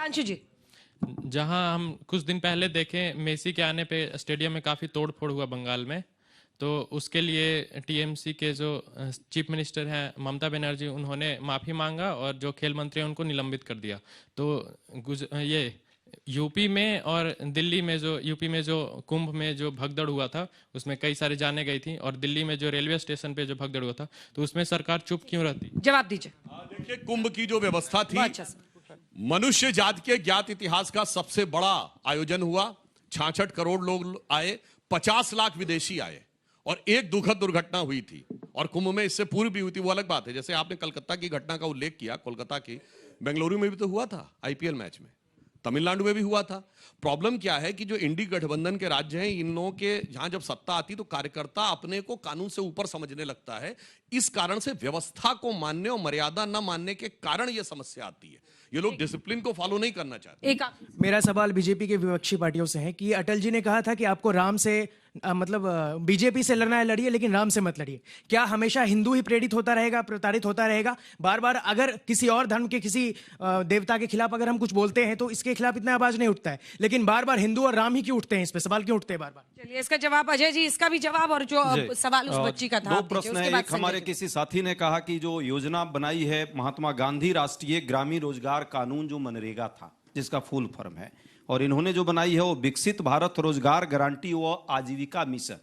अंशु जी, जहां हम कुछ दिन पहले देखें मेसी के आने पे स्टेडियम में काफी तोड़फोड़ हुआ बंगाल में, तो उसके लिए टीएमसी के जो चीफ मिनिस्टर हैं ममता बनर्जी, उन्होंने माफी मांगा और जो खेल मंत्री हैं उनको निलंबित कर दिया। तो ये यूपी में और दिल्ली में यूपी में जो कुंभ में जो भगदड़ हुआ था उसमें कई सारी जानें गई थी, और दिल्ली में जो रेलवे स्टेशन पे जो भगदड़ हुआ था तो उसमें सरकार चुप क्यों रहती? जवाब दीजिए। देखिए, कुंभ की जो व्यवस्था थी, अच्छा, मनुष्य जाति के ज्ञात इतिहास का सबसे बड़ा आयोजन हुआ। 66 करोड़ लोग आए, 50 लाख विदेशी आए, और एक दुखद दुर्घटना हुई थी। और कुंभ में इससे पूर्व भी हुई थी, वो अलग बात है। जैसे आपने कलकत्ता की घटना का उल्लेख किया, कोलकाता की, बेंगलुरु में भी तो हुआ था आईपीएल मैच में, तमिलनाडु में भी हुआ था। प्रॉब्लम क्या है कि जो इंडी गठबंधन के राज्य हैं, इन लोगों के जहां जब सत्ता आती तो कार्यकर्ता अपने को कानून से ऊपर समझने लगता है। इस कारण से व्यवस्था को मानने और मर्यादा न मानने के कारण यह समस्या आती है। ये लोग डिसिप्लिन को फॉलो नहीं करना चाहते। मेरा सवाल बीजेपी के विपक्षी पार्टियों से है कि अटल जी ने कहा था कि आपको राम से बीजेपी से लड़ना है लड़िए, लेकिन राम से मत लड़िए। क्या हमेशा हिंदू ही प्रेरित होता रहेगा, प्रताड़ित होता रहेगा? बार बार अगर किसी और धर्म के किसी देवता के खिलाफ अगर हम कुछ बोलते हैं तो इसके खिलाफ इतना आवाज नहीं उठता है, लेकिन बार बार हिंदू और राम ही क्यों उठते हैं? इस पे सवाल क्यों उठते हैं बार बार? चलिए इसका जवाब अजय जी, इसका भी जवाब, और जो सवाल उस बच्ची का था। दो प्रश्न है। एक, हमारे किसी साथी ने कहा कि जो योजना बनाई है महात्मा गांधी राष्ट्रीय ग्रामीण रोजगार कानून, जो मनरेगा था, जिसका फुल फॉर्म है, और इन्होंने जो बनाई है वो विकसित भारत रोजगार गारंटी व आजीविका मिशन।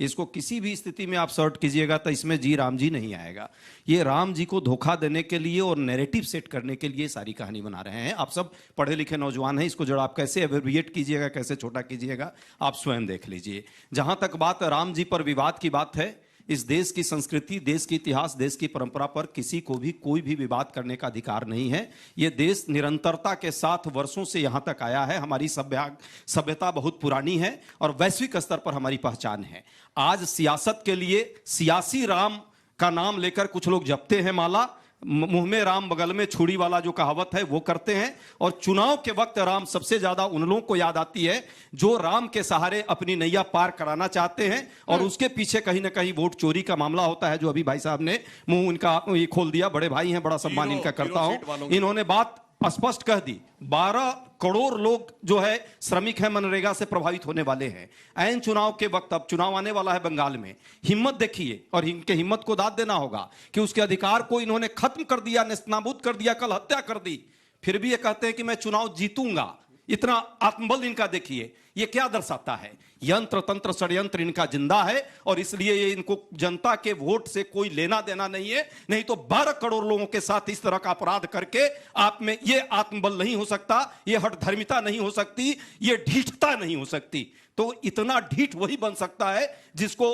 इसको किसी भी स्थिति में आप सर्च कीजिएगा तो इसमें जी राम जी नहीं आएगा। ये राम जी को धोखा देने के लिए और नैरेटिव सेट करने के लिए सारी कहानी बना रहे हैं। आप सब पढ़े लिखे नौजवान हैं, इसको जरा आप कैसे एब्रिविएट कीजिएगा, कैसे छोटा कीजिएगा, आप स्वयं देख लीजिए। जहां तक बात राम जी पर विवाद की बात है, इस देश की संस्कृति, देश की इतिहास, देश की परंपरा पर किसी को भी कोई भी विवाद करने का अधिकार नहीं है। यह देश निरंतरता के साथ वर्षों से यहां तक आया है। हमारी सभ्यता बहुत पुरानी है और वैश्विक स्तर पर हमारी पहचान है। आज सियासत के लिए सियासी राम का नाम लेकर कुछ लोग जपते हैं माला, मुंह में राम बगल में छुरी वाला जो कहावत है वो करते हैं, और चुनाव के वक्त राम सबसे ज्यादा उन लोगों को याद आती है जो राम के सहारे अपनी नैया पार कराना चाहते हैं, और उसके पीछे कहीं ना कहीं वोट चोरी का मामला होता है, जो अभी भाई साहब ने मुंह इनका ये खोल दिया। बड़े भाई हैं, बड़ा सम्मान इनका करता हूं। इन्होंने बात स्पष्ट कह दी, 12 करोड़ लोग जो है श्रमिक हैं, मनरेगा से प्रभावित होने वाले हैं। ऐन चुनाव के वक्त, अब चुनाव आने वाला है बंगाल में, हिम्मत देखिए, और इनके हिम्मत को दाद देना होगा कि उसके अधिकार को इन्होंने खत्म कर दिया, नेस्तनाबूद कर दिया, कल हत्या कर दी, फिर भी ये कहते हैं कि मैं चुनाव जीतूंगा। इतना आत्मबल इनका देखिए। ये क्या दर्शाता है? यंत्र तंत्र षड्यंत्र इनका जिंदा है, और इसलिए ये इनको जनता के वोट से कोई लेना देना नहीं है। नहीं तो 12 करोड़ लोगों के साथ इस तरह का अपराध करके आप में ये आत्मबल नहीं हो सकता, ये हठधर्मिता नहीं हो सकती, ये ढीठता नहीं हो सकती। तो इतना ढीठ वही बन सकता है जिसको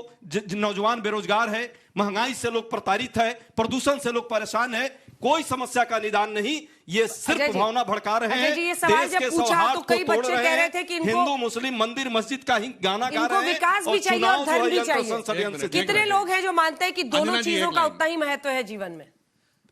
नौजवान बेरोजगार है, महंगाई से लोग प्रताड़ित है, प्रदूषण से लोग परेशान है, कोई समस्या का निदान नहीं, ये सिर्फ भावना भड़का रहे हैं। देश के सौहार्द को तोड़ रहे हैं, हिंदू मुस्लिम मंदिर मस्जिद का ही गाना गा रहे हैं, विकास भी चाहिए और धर्म भी चाहिए। कितने लोग हैं जो मानते हैं कि दोनों चीजों का उतना ही महत्व है जीवन में?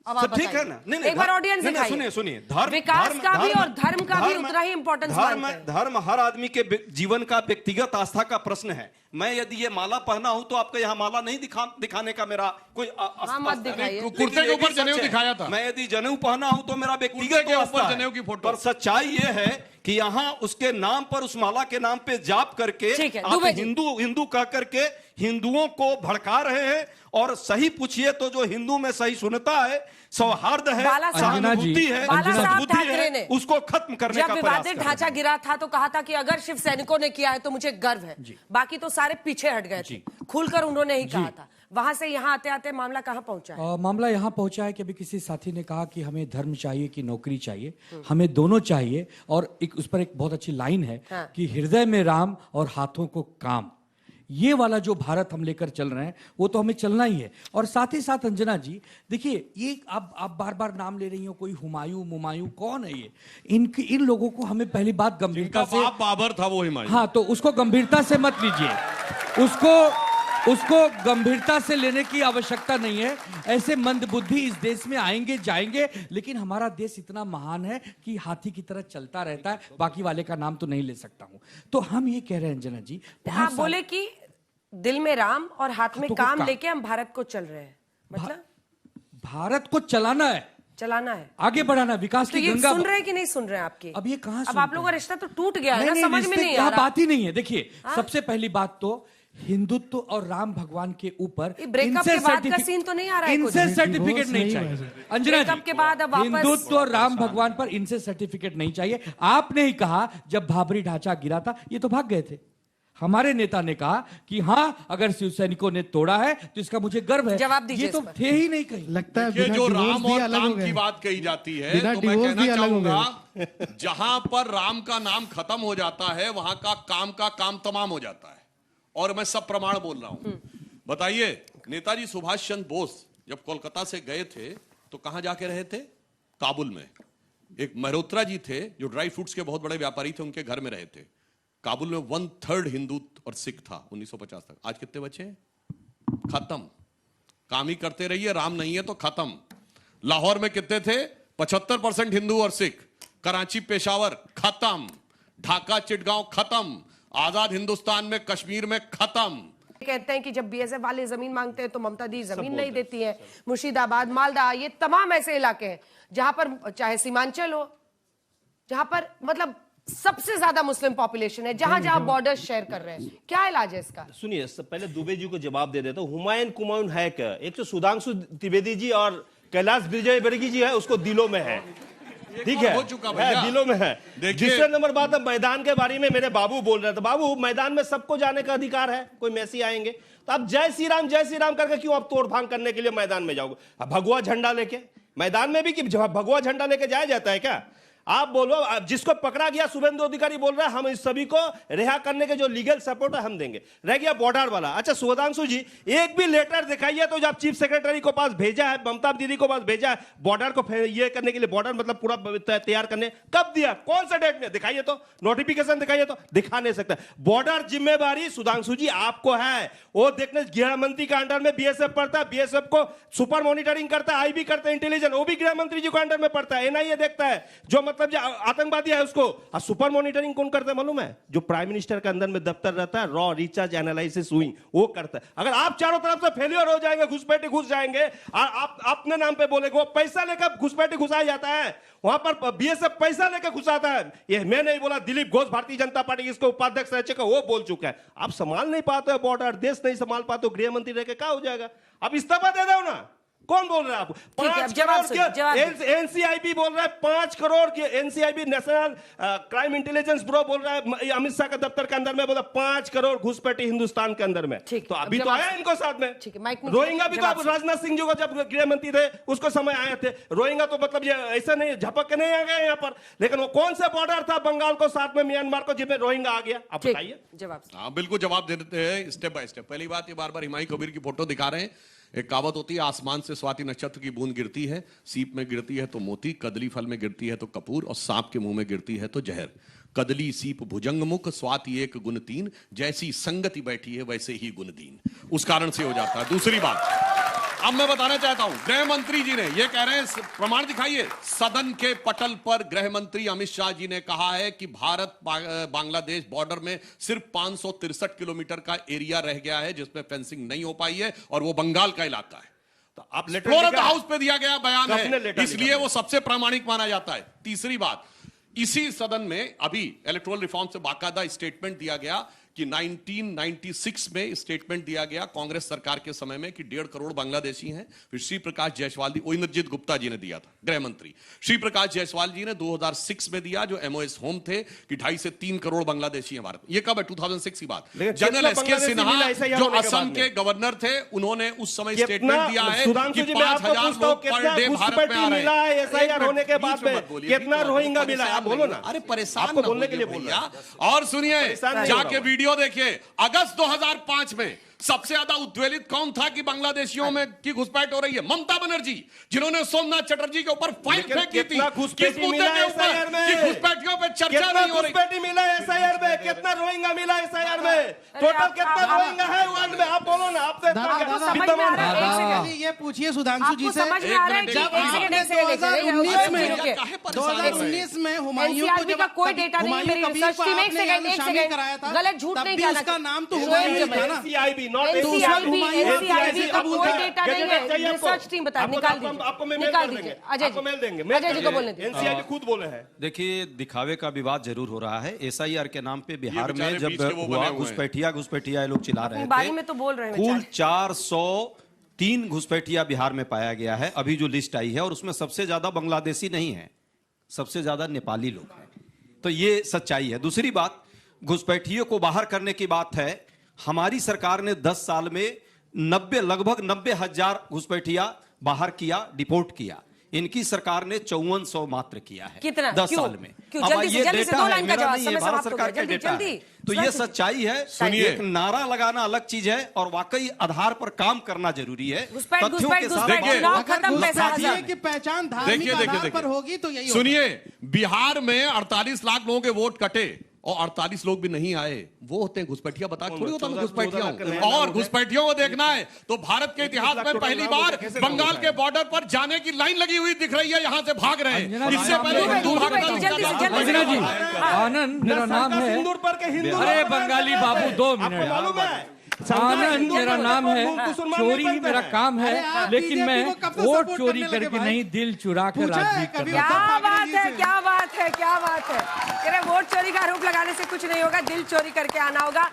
ठीक है ना? नहीं, एक बार ऑडियंस सुनिए, विकास का भी और धर्म का भी उतना ही इंपॉर्टेंस मानते हैं। धर्म हर आदमी के जीवन का व्यक्तिगत आस्था का प्रश्न है। मैं यदि ये माला पहना हूं तो आपको यहाँ माला नहीं दिखाने का मेरा कोई कुर्ते के ऊपर जनेऊ दिखाया था। मैं यदि जनेऊ पहना हूं तो मेरा व्यक्तिगत आस्था जनेऊ की फोटो। पर सच्चाई ये है कि यहाँ उसके नाम पर, उस माला के नाम पे जाप करके आप हिंदू कह करके हिंदुओं को भड़का रहे हैं। और सही पूछिए तो जो हिंदू में सही सुनता है, सौहार्द है, सहानुभूति है, सद्बुद्धि है, उसको खत्म करने का प्रयास कर रहे हैं। जब विवादित ढांचा गिरा था तो कहा था कि अगर शिव सैनिकों ने किया है तो मुझे गर्व है, बाकी तो सारे पीछे हट गए थे। खुलकर उन्होंने ही कहा था। वहां से यहाँ आते आते मामला कहाँ पहुंचा है? मामला यहाँ पहुंचा है कि अभी किसी साथी ने कहा कि हमें धर्म चाहिए कि नौकरी चाहिए। हमें दोनों चाहिए, और उस पर एक बहुत अच्छी लाइन है कि हृदय में राम और हाथों को काम। ये वाला जो भारत हम लेकर चल रहे हैं वो तो हमें चलना ही है। और साथ ही साथ अंजना जी देखिए, ये आप बार बार नाम ले रही हो, कोई हुमायूं मुमायूं, कौन है ये? इन लोगों को हमें पहली बात गंभीरता से, बाबर था वो हुमायूं, हाँ, तो उसको गंभीरता से मत लीजिए, उसको गंभीरता से लेने की आवश्यकता नहीं है। ऐसे मंदबुद्धि इस देश में आएंगे जाएंगे, लेकिन हमारा देश इतना महान है कि हाथी की तरह चलता रहता है। बाकी वाले का नाम तो नहीं ले सकता हूं। तो हम ये कह रहे हैं अंजना जी, आप बोले कि दिल में राम और हाथ में काम लेके हम भारत को चल रहे हैं, मतलब भारत को चलाना है, चलाना है, आगे बढ़ाना, विकास तो की ये गंगा। सुन रहे हैं कि नहीं सुन रहे हैं आपकी? अब ये कहाँ अब सुनते आप लोगों का हैं? रिश्ता तो टूट गया है ना, नहीं, समझ में रिश्ते नहीं की आ यहाँ रहा। बात ही नहीं है। देखिए, सबसे पहली बात तो हिंदुत्व और राम भगवान के ऊपर ये ब्रेकअप के बाद का सीन तो नहीं आ रहा है कुछ? इनसे सर्टिफिकेट नहीं चाहिए। अंजना ब्रेकअप जी, के बाद अब वापस- हिंदुत्व और राम भगवान पर इनसे सर्टिफिकेट नहीं चाहिए। आपने ही कहा जब भाबरी ढांचा गिरा था, ये तो भाग गए थे। हमारे नेता ने कहा कि हाँ, अगर शिव सैनिकों ने तोड़ा है तो इसका मुझे गर्व है। जवाब दीजिए ये तो इस पर। थे ही नहीं कहीं। लगता है ये बिना जो डिवोर्स राम भी और अलग हो काम की गए। बात कही जाती है, बिना तो मैं डिवोर्स कहना भी अलग हो चाहूंगा जहां पर राम का नाम खत्म हो जाता है वहां का काम तमाम हो जाता है। और मैं सब प्रमाण बोल रहा हूं। बताइए, नेताजी सुभाष चंद्र बोस जब कोलकाता से गए थे तो कहां जाके रहे थे? काबुल में। एक मल्होत्रा जी थे जो ड्राई फ्रूट्स के बहुत बड़े व्यापारी थे, उनके घर में रहे थे। काबुल में 1/3 हिंदू और सिख था 1950 तक। आज कितने बचे हैं? खत्म। काम ही करते रहिए, राम नहीं है तो खत्म। लाहौर में कितने थे? 75% हिंदू और सिख। कराची पेशावर खत्म। ढाका चिटगांव खत्म। आजाद हिंदुस्तान में कश्मीर में खत्म। कहते हैं कि जब बीएसएफ वाले जमीन मांगते हैं तो ममता दी जमीन नहीं देती है। मुर्शिदाबाद, मालदा, ये तमाम ऐसे इलाके हैं जहां पर चाहे सीमांचल हो, जहां पर मतलब सबसे ज्यादा मुस्लिम पॉपुलेशन है, जहां जहां बॉर्डर शेयर कर रहे हैं। क्या इलाज है इसका? सुनिए, पहले दुबे जी को जवाब दे देता हूं। हुमायूं कुमायूं है क्या? एक तो सुधांशु त्रिवेदी जी और कैलाश विजयवर्गीय जी है, उसको दिलों में है, ठीक है, हो चुका भैया। दिलों में है। देखिए, दूसरे नंबर बात है मैदान के बारे में। मेरे बाबू बोल रहे थे, बाबू मैदान में सबको जाने का अधिकार है, कोई मैसी आएंगे तो आप जय श्री राम करके क्यों आप तोड़ भांग करने के लिए मैदान में जाओगे? अब भगवा झंडा लेके मैदान में भी कि भगवा झंडा लेके जाया जाता है क्या? आप बोलो, जिसको पकड़ा गया शुभेंदु अधिकारी बोल रहे हैं हम इस सभी को रिहा करने के जो लीगल सपोर्ट है हम देंगे। रह गया बॉर्डर वाला। अच्छा सुधांशु जी, एक भी लेटर दिखाइए तो जब चीफ सेक्रेटरी को पास भेजा है, ममता दीदी को पास भेजा है बॉर्डर को ये करने के लिए, बॉर्डर मतलब पूरा तैयार करने, कब दिया, कौन सा डेट में दिखाइए तो, नोटिफिकेशन दिखाइए तो। दिखा नहीं सकता। बॉर्डर जिम्मेवारी सुधांशु जी आपको है, वो देखने गृह मंत्री के अंडर में बीएसएफ पड़ता है, बीएसएफ को सुपर मॉनिटरिंग करता है, आईबी करता है, इंटेलिजेंस वो भी गृह मंत्री जी को अंडर में पड़ता है, एनआईए देखता है, जो मतलब जो आतंकवादी है उसको। और सुपर मॉनिटरिंग कौन करता है मालूम है? जो प्राइम मिनिस्टर के अंदर में दफ्तर रहता है, रॉ रिसर्च एनालिसिस विंग, वो करता है। अगर आप चारों तरफ से फेलियर हो जाएंगे, घुसपैठी घुस जाएंगे, आप अपने नाम पे बोलेंगे, वो पैसा लेकर घुसपैठी घुसाया जाता है, वहां पर बीएसएफ पैसा लेकर घुसाता है। ये मैं नहीं बोला, दिलीप घोष भारतीय जनता पार्टी इसको उपाध्यक्ष रह चुका, वो बोल चुका है। आप संभाल नहीं पाते हो बॉर्डर, देश नहीं संभाल पाते हो, गृह मंत्री रह के क्या हो जाएगा? आप इस्तीफा दे दो ना। कौन बोल रहा है आपको? 5 करोड़ एनसीआईबी बोल रहा है, 5 करोड़ की एनसीआईबी नेशनल क्राइम इंटेलिजेंस ब्यूरो बोल रहा है, अमित शाह के दफ्तर के अंदर में बोला 5 करोड़ घुसपैठी हिंदुस्तान के अंदर में। तो अभी तो आया इनको साथ में। रोहिंगा भी तो आप राजनाथ सिंह जी को जब गृह मंत्री थे उसको समय आए थे। रोहिंगा तो मतलब ये ऐसा नहीं झपक के नहीं आ गए यहाँ पर, लेकिन वो कौन सा बॉर्डर था बंगाल को साथ में म्यांमार को जिसमें रोहिंगा आ गया? आप बताइए। जवाब। हाँ बिल्कुल जवाब दे देते हैं स्टेप बाय स्टेप। पहली बात, ये बार बार हुमायूं कबीर की फोटो दिखा रहे हैं। एक कहावत होती है, आसमान से स्वाति नक्षत्र की बूंद गिरती है, सीप में गिरती है तो मोती, कदली फल में गिरती है तो कपूर, और सांप के मुंह में गिरती है तो जहर। कदली सीप भुजंग मुख, स्वाति एक गुण तीन, जैसी संगति बैठी है वैसे ही गुण दीन। उस कारण से हो जाता है। दूसरी बात अब मैं बताना चाहता हूं, गृह मंत्री जी ने ये कह रहे हैं, प्रमाण दिखाइए। सदन के पटल पर गृह मंत्री अमित शाह जी ने कहा है कि भारत बांग्लादेश बॉर्डर में सिर्फ 563 किलोमीटर का एरिया रह गया है जिसमें फेंसिंग नहीं हो पाई है, और वो बंगाल का इलाका है। तो आप latter floor of the house पे दिया गया बयान है, लेटर इसलिए वो सबसे प्रामाणिक माना जाता है। तीसरी बात, इसी सदन में अभी इलेक्टोरल रिफॉर्म से बाकायदा स्टेटमेंट दिया गया कि 1996 में स्टेटमेंट दिया गया कांग्रेस सरकार के समय में कि 1.5 करोड़ बांग्लादेशी हैं। फिर श्री प्रकाश जायसवाल जी, इंद्रजीत गुप्ता जी ने दिया था, गृह मंत्री श्री प्रकाश जायसवाल जी ने 2006 में दिया, जो एमओएस होम थे, कि 2.5 से 3 करोड़ बांग्लादेशी हैं भारत। ये कब है? 2006 की बात। जनरल एसके सिन्हा जो असम के गवर्नर थे, उन्होंने उस समय स्टेटमेंट दिया है कि 5,000 लोग पर डे भारत में आ रहे हैं। एसआईआर होने के बाद में कितना रोहिंगा मिला है? आप बोलो ना। अरे परेशान आपको बोलने के लिए बोल भैया। और सुनिए, जाके वीडियो देखिए, अगस्त 2005 में सबसे ज्यादा उद्वेलित कौन था कि बांग्लादेशियों में की घुसपैठ हो रही है? ममता बनर्जी, जिन्होंने सोमनाथ चटर्जी के ऊपर फाइन फेंकी थी। किस मुद्दे के ऊपर? कि घुसपैठियों पे चर्चा नहीं हो रही। घुसपैठी मिला एसआईआर में, कितना रोहिंगा मिला SIR में? टोटल कितना रोहिंगा है वर्ल्ड में? आप बोलो ना, आपसे आपको समझ में आ रहा है? एक सेकंड, ये पूछिए सुधांशु जी आपको से। समझ में आ रहा है कि जब आपने 2019 में हुमायूं को एनसीआरबी का कोई डेटा नहीं है, मेरी रिसर्च टीम एक सेकंड गलत झूठ नहीं कहना, उसका नाम तो हुमायूं था ना। NCIB नॉट एनसीआरबी का कोई डेटा नहीं है, रिसर्च टीम बता निकाल दीजिए, आपको मेल निकाल कर दीजिए। देंगे, आपको मेल देंगे, अजय जी को बोलने दीजिए। NCIB खुद बोले हैं। देखिए, दिखावे का विवाद जरूर हो रहा है। SIR के नाम पे बिहार में बेचारे जब बीच के वो बने हुआ हुए हैं। घुसपैठिया ये लोग चिल्ला रहे बारी थे। में तो बोल रहे हैं कुल बेचारे। 403 घुसपैठिया बिहार में पाया गया है, अभी जो लिस्ट आई है, और उसमें सबसे ज्यादा बांग्लादेशी नहीं है, सबसे ज्यादा नेपाली लोग हैं। तो ये सच्चाई है। दूसरी बात, घुसपैठियों को बाहर करने की बात है। हमारी सरकार ने 10 साल में लगभग 90,000 घुसपैठिया बाहर किया, डिपोर्ट किया। इनकी सरकार ने 5400 मात्र किया है कितना? 10 क्यों? साल में। क्यों? अब जल्दी से ये जल्दी से डेटा दो है, लाइन का मेरा जवाब, नहीं है, समय भारत समाप्त हो सरकार गया। का डेटा जल्दी, है। तो जल्दी। ये सच्चाई है। सुनिए। एक नारा लगाना अलग चीज है और वाकई आधार पर काम करना जरूरी है। घुसपैठ, तथ्यों के साथ घुसपैठ, देखिए, चुनाव खत्म, पैसा साथी हजार। की पहचान धार्मिक देखिए देखिए आधार पर देखिए होगी तो यही होगा। सुनिए, बिहार में 48 लाख लोगों के वोट कटे और 48 लोग भी नहीं आए, वो होते हैं घुसपैठिया। बता थोड़ी होता मैं घुसपैठिया हूं। और घुसपैठियों को देखना है तो भारत के इतिहास में पहली बार बंगाल के बॉर्डर पर जाने की लाइन लगी हुई दिख रही है, यहां से भाग रहे हैं। इससे पहले हिंदू भागता अंजना जी, आनंद मेरा नाम है। सिंदूर पर के हिंदू अरे बंगाली बाबू, 2 आपको मिनट। मालूम है? आनंद मेरा नाम है, मुसलमान चोरी नहीं ही मेरा करते काम अरे है, आप लेकिन मैं बीजेपी को कब से वोट सपोर्ट चोरी करने लगे करके भाई? नहीं, दिल चुरा कर पूछा है राजनीति कभी? कर रहा क्या हूं। बात है, क्या बात है, क्या बात है। कह रहे वोट चोरी का आरोप लगाने से कुछ नहीं होगा, दिल चोरी करके आना होगा।